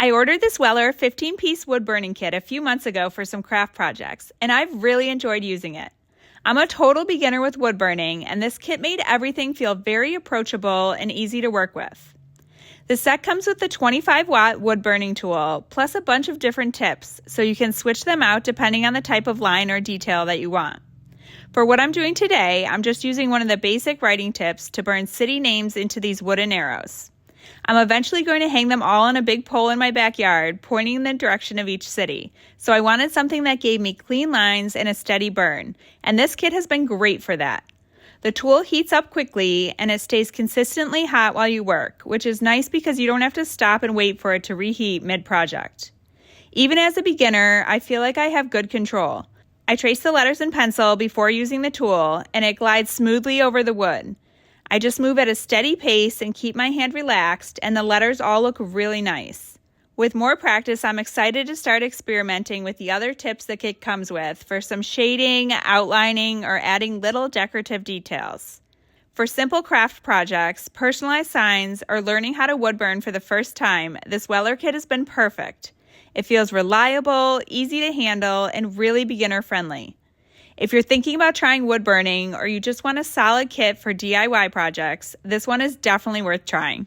I ordered this Weller 15-piece wood burning kit a few months ago for some craft projects, and I've really enjoyed using it. I'm a total beginner with wood burning, and this kit made everything feel very approachable and easy to work with. The set comes with the 25-watt wood burning tool, plus a bunch of different tips, so you can switch them out depending on the type of line or detail that you want. For what I'm doing today, I'm just using one of the basic writing tips to burn city names into these wooden arrows. I'm eventually going to hang them all on a big pole in my backyard, pointing in the direction of each city. So I wanted something that gave me clean lines and a steady burn, and this kit has been great for that. The tool heats up quickly, and it stays consistently hot while you work, which is nice because you don't have to stop and wait for it to reheat mid-project. Even as a beginner, I feel like I have good control. I trace the letters in pencil before using the tool, and it glides smoothly over the wood. I just move at a steady pace and keep my hand relaxed, and the letters all look really nice. With more practice, I'm excited to start experimenting with the other tips the kit comes with for some shading, outlining, or adding little decorative details. For simple craft projects, personalized signs, or learning how to wood burn for the first time, this Weller kit has been perfect. It feels reliable, easy to handle, and really beginner-friendly. If you're thinking about trying wood burning or you just want a solid kit for DIY projects, this one is definitely worth trying.